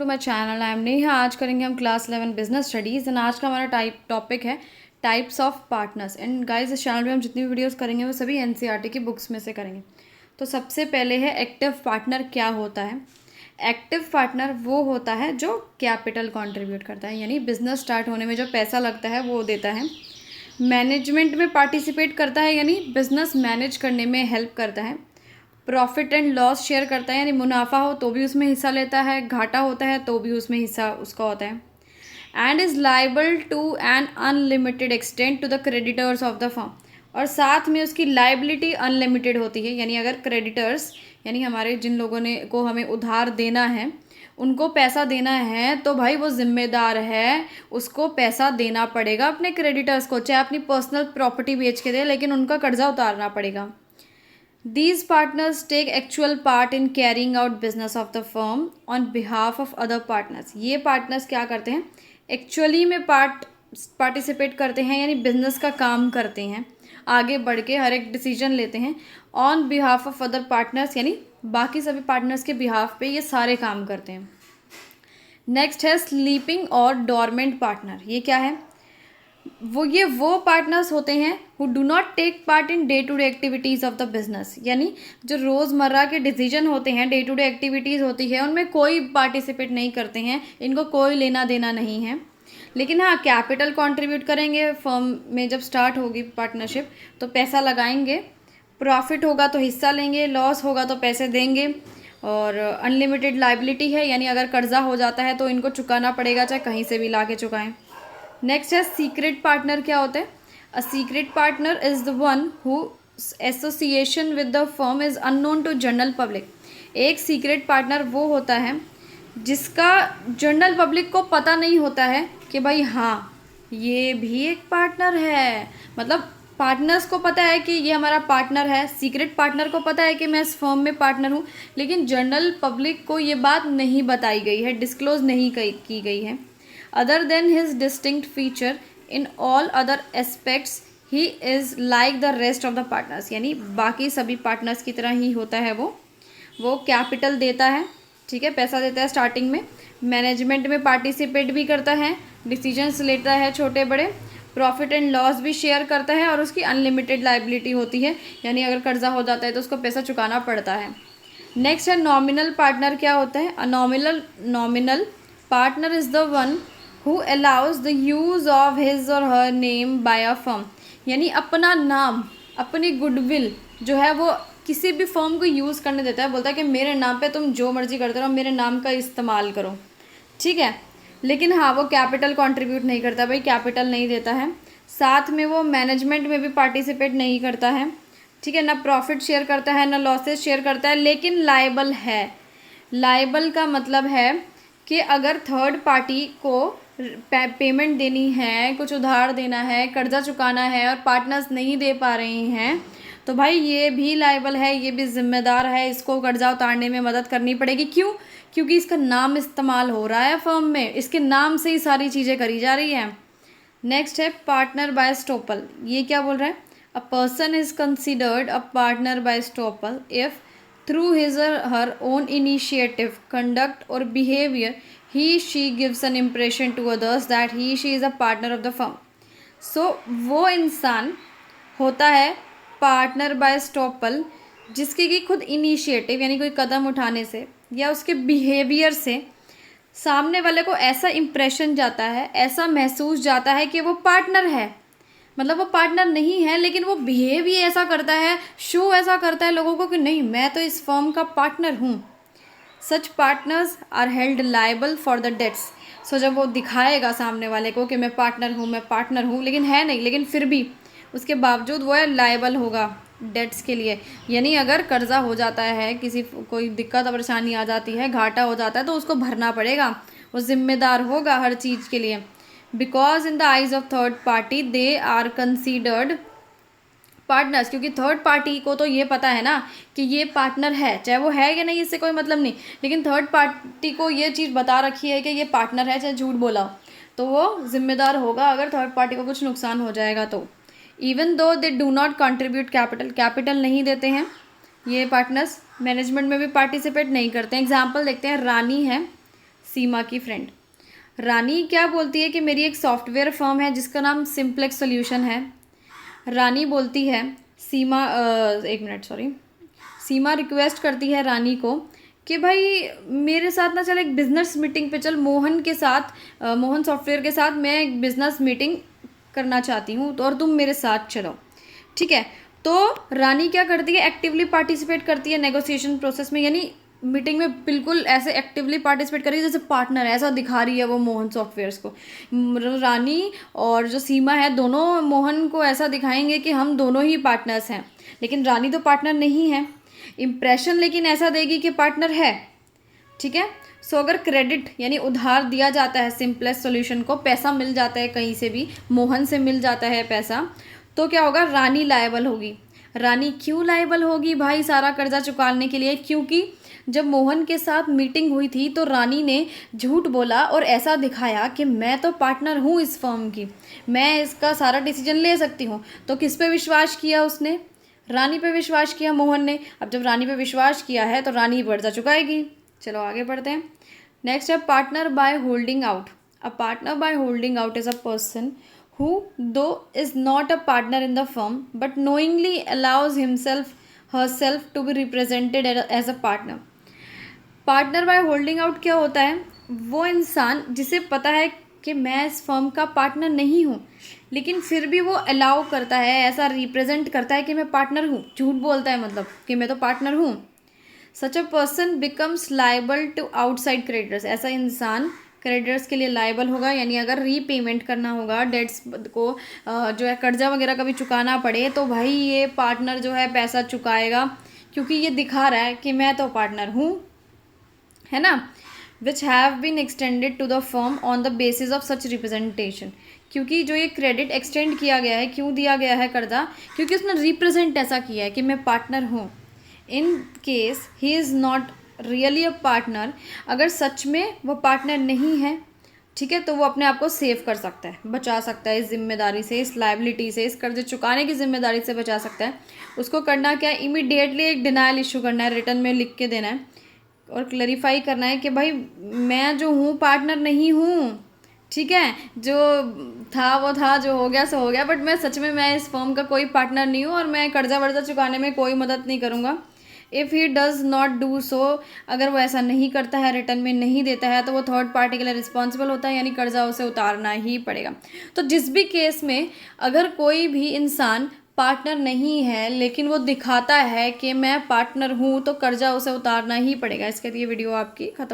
To my channel I am Neha. आज करेंगे हम क्लास 11 बिजनेस स्टडीज़ एंड आज का हमारा टॉपिक है types of partners. And guys इस चैनल पे हम जितनी भी वीडियोस करेंगे वो सभी एनसीईआरटी की बुक्स में से करेंगे। तो सबसे पहले है एक्टिव पार्टनर क्या होता है। एक्टिव पार्टनर वो होता है जो कैपिटल कंट्रीब्यूट करता है, यानी बिजनेस स्टार्ट होने में जो पैसा लगता है वो देता है। मैनेजमेंट में पार्टिसिपेट करता है, यानी बिजनेस मैनेज करने में हेल्प करता है। प्रॉफिट एंड लॉस शेयर करता है, यानी मुनाफा हो तो भी उसमें हिस्सा लेता है, घाटा होता है तो भी उसमें हिस्सा उसका होता है। And is liable to an unlimited extent to the creditors of the firm, और साथ में उसकी लाइबिलिटी अनलिमिटेड होती है, यानी अगर क्रेडिटर्स यानी हमारे जिन लोगों ने को हमें उधार देना है उनको पैसा देना है तो भाई वो जिम्मेदार है, उसको पैसा देना पड़ेगा अपने क्रेडिटर्स को, चाहे अपनी पर्सनल प्रॉपर्टी बेच के दे लेकिन उनका कर्जा उतारना पड़ेगा। These partners take actual part in carrying out business of the firm on behalf of other partners। ये पार्टनर्स क्या करते हैं, एक्चुअली में पार्टिसिपेट करते हैं, यानी बिजनेस का काम करते हैं, आगे बढ़ के हर एक डिसीजन लेते हैं on behalf of other partners, यानी बाकी सभी पार्टनर्स के बिहाफ पे ये सारे काम करते हैं। नेक्स्ट है स्लीपिंग और डॉर्मेंट पार्टनर। ये क्या है, वो पार्टनर्स होते हैं who do not take part in day to day activities of the business, यानी जो रोज़मर्रा के डिसीजन होते हैं, डे टू डे एक्टिविटीज़ होती है उनमें कोई पार्टिसिपेट नहीं करते हैं, इनको कोई लेना देना नहीं है। लेकिन हाँ, कैपिटल कंट्रीब्यूट करेंगे फर्म में, जब स्टार्ट होगी पार्टनरशिप तो पैसा लगाएंगे, प्रॉफिट होगा तो हिस्सा लेंगे, लॉस होगा तो पैसे देंगे, और अनलिमिटेड लाइबिलिटी है, यानी अगर कर्जा हो जाता है तो इनको चुकाना पड़ेगा, चाहे कहीं से भी ला के चुकाएँ। नेक्स्ट है सीक्रेट पार्टनर। क्या होता है, a secret partner is the one who association with the firm is unknown to general public. एक सीक्रेट पार्टनर वो होता है जिसका जनरल पब्लिक को पता नहीं होता है कि भाई हाँ ये भी एक पार्टनर है। मतलब पार्टनर्स को पता है कि ये हमारा पार्टनर है, सीक्रेट पार्टनर को पता है कि मैं इस फर्म में पार्टनर हूँ, लेकिन जनरल पब्लिक को ये बात नहीं बताई गई है, डिस्क्लोज नहीं की गई है। Other than his distinct feature in all other aspects, he is like the rest of the partners। यानी बाकी सभी पार्टनर्स की तरह ही होता है। वो कैपिटल देता है, ठीक है, पैसा देता है स्टार्टिंग में, मैनेजमेंट में पार्टिसिपेट भी करता है, डिसीजंस लेता है छोटे बड़े, प्रॉफिट एंड लॉस भी शेयर करता है, और उसकी अनलिमिटेड लाइबिलिटी होती है, यानी अगर कर्जा हो जाता है तो उसको पैसा चुकाना पड़ता है। नेक्स्ट है नॉमिनल पार्टनर। क्या होता है, a nominal partner is the one who allows the use of his or her name by a firm। यानी अपना नाम, अपनी गुडविल जो है वो किसी भी फर्म को यूज़ करने देता है, बोलता है कि मेरे नाम पे तुम जो मर्जी करते रहो, मेरे नाम का इस्तेमाल करो, ठीक है। लेकिन हाँ, वो कैपिटल कंट्रीब्यूट नहीं करता, भाई कैपिटल नहीं देता है, साथ में वो मैनेजमेंट में भी पार्टिसिपेट नहीं करता है, ठीक है, ना प्रॉफिट शेयर करता है ना लॉसेस शेयर करता है, लेकिन लायबल है। लायबल का मतलब है कि अगर थर्ड पार्टी को पेमेंट देनी है, कुछ उधार देना है, कर्जा चुकाना है और पार्टनर्स नहीं दे पा रहे हैं तो भाई ये भी लायबल है, ये भी जिम्मेदार है, इसको कर्जा उतारने में मदद करनी पड़ेगी। क्यों, क्योंकि इसका नाम इस्तेमाल हो रहा है फर्म में, इसके नाम से ही सारी चीज़ें करी जा रही हैं। नेक्स्ट है पार्टनर बाय स्टॉपल। ये क्या बोल रहा है, a person is considered a partner by estoppel if through his और हर ओन इनिशिएटिव, कंडक्ट और behaviour she gives an impression to others that she is a partner of the firm। so वो इंसान होता है partner by estoppel जिसकी कि खुद initiative यानी कोई कदम उठाने से या उसके बिहेवियर से सामने वाले को ऐसा इम्प्रेशन जाता है, ऐसा महसूस जाता है कि वो पार्टनर है। मतलब वो पार्टनर नहीं है लेकिन वो बिहेव ही ऐसा करता है, शो ऐसा करता है लोगों को कि नहीं मैं तो इस फर्म का पार्टनर हूँ। Such partners are held liable for the debts. So जब वो दिखाएगा सामने वाले को कि मैं पार्टनर हूँ लेकिन है नहीं, लेकिन फिर भी उसके बावजूद वो है लाइबल होगा डेट्स के लिए, यानी अगर कर्जा हो जाता है, किसी कोई दिक्कत परेशानी आ जाती है, घाटा हो जाता है तो उसको भरना पड़ेगा, वो जिम्मेदार होगा हर चीज़ के लिए। Because in the eyes of third party they are considered partners, क्योंकि थर्ड पार्टी को तो ये पता है ना कि ये पार्टनर है, चाहे वो है या नहीं इससे कोई मतलब नहीं, लेकिन थर्ड पार्टी को ये चीज़ बता रखी है कि ये पार्टनर है, चाहे झूठ बोला हो तो वो जिम्मेदार होगा अगर थर्ड पार्टी को कुछ नुकसान हो जाएगा तो। Even though they do not contribute capital नहीं देते हैं ये पार्टनर्स, मैनेजमेंट में भी पार्टिसिपेट नहीं करते हैं। एग्जाम्पल देखते हैं, रानी है, सीमा की फ्रेंड। रानी क्या बोलती है कि मेरी एक सॉफ्टवेयर फर्म है जिसका नाम सिंप्लेक्स सॉल्यूशन है। रानी बोलती है सीमा एक मिनट सॉरी, सीमा रिक्वेस्ट करती है रानी को कि भाई मेरे साथ ना चल एक बिज़नेस मीटिंग पे चल, मोहन के साथ मोहन सॉफ्टवेयर के साथ मैं एक बिज़नेस मीटिंग करना चाहती हूँ तो और तुम मेरे साथ चलो, ठीक है। तो रानी क्या करती है, एक्टिवली पार्टिसिपेट करती है नेगोशिएशन प्रोसेस में, यानी मीटिंग में बिल्कुल ऐसे एक्टिवली पार्टिसिपेट कर रही है जैसे पार्टनर है, ऐसा दिखा रही है वो मोहन सॉफ्टवेयर्स को। रानी और जो सीमा है दोनों मोहन को ऐसा दिखाएंगे कि हम दोनों ही पार्टनर्स हैं, लेकिन रानी तो पार्टनर नहीं है। इम्प्रेशन लेकिन ऐसा देगी कि पार्टनर है, ठीक है। सो अगर क्रेडिट यानी उधार दिया जाता है सिंपलेक्स सॉल्यूशन को, पैसा मिल जाता है कहीं से भी, मोहन से मिल जाता है पैसा, तो क्या होगा, रानी लायबल होगी। रानी क्यों लायबल होगी भाई सारा कर्जा चुकाने के लिए? क्योंकि जब मोहन के साथ मीटिंग हुई थी तो रानी ने झूठ बोला और ऐसा दिखाया कि मैं तो पार्टनर हूँ इस फर्म की, मैं इसका सारा डिसीजन ले सकती हूँ। तो किस पे विश्वास किया उसने? रानी पे विश्वास किया मोहन ने। अब जब रानी पे विश्वास किया है तो रानी कर्जा चुकाएगी। चलो आगे बढ़ते हैं। नेक्स्ट है partner by holding out. A partner by holding out is a person who though is not a partner in the firm but knowingly allows himself herself to be represented as a partner। Partner by holding out क्या होता है? वो इंसान जिसे पता है कि मैं इस फर्म का पार्टनर नहीं हूँ, लेकिन फिर भी वो अलाउ करता है, ऐसा रिप्रेजेंट करता है कि मैं पार्टनर हूँ, झूठ बोलता है मतलब कि मैं तो पार्टनर हूँ। Such a person becomes liable to outside creditors. ऐसा इंसान क्रेडिटर्स के लिए लाइबल होगा, यानी अगर रीपेमेंट करना होगा डेट्स को, जो है कर्जा वगैरह कभी चुकाना पड़े तो भाई ये पार्टनर जो है पैसा चुकाएगा, क्योंकि ये दिखा रहा है कि मैं तो पार्टनर हूँ, है ना। Which have been extended to the firm on the basis of such representation. क्योंकि जो ये क्रेडिट एक्सटेंड किया गया है, क्यों दिया गया है कर्जा? क्योंकि उसने रिप्रेजेंट ऐसा किया है कि मैं पार्टनर हूँ। In case he is not really a partner, अगर सच में वो पार्टनर नहीं है, ठीक है, तो वो अपने आप को सेव कर सकता है, बचा सकता है इस जिम्मेदारी से, इस लाइबिलिटी से, इस कर्जे चुकाने की जिम्मेदारी से बचा सकता है। उसको करना क्या है, इमीडिएटली एक डिनायल इशू करना है, रिटर्न में लिख के देना है और क्लैरिफाई करना है कि भाई मैं जो हूँ पार्टनर नहीं हूँ, ठीक है, जो था वो था, जो हो गया सो हो गया, बट मैं सच में मैं इस फर्म का कोई पार्टनर नहीं हूँ और मैं कर्जा वर्जा चुकाने में कोई मदद नहीं करूँगा। If he does not do so, अगर वो ऐसा नहीं करता है, रिटर्न में नहीं देता है, तो वो थर्ड पार्टी के लिए रिस्पॉन्सिबल होता है, यानी कर्जा उसे उतारना ही पड़ेगा। तो जिस भी केस में अगर कोई भी इंसान पार्टनर नहीं है लेकिन वो दिखाता है कि मैं पार्टनर हूँ, तो कर्जा उसे उतारना ही पड़ेगा। इसके लिए वीडियो आपकी खत्म।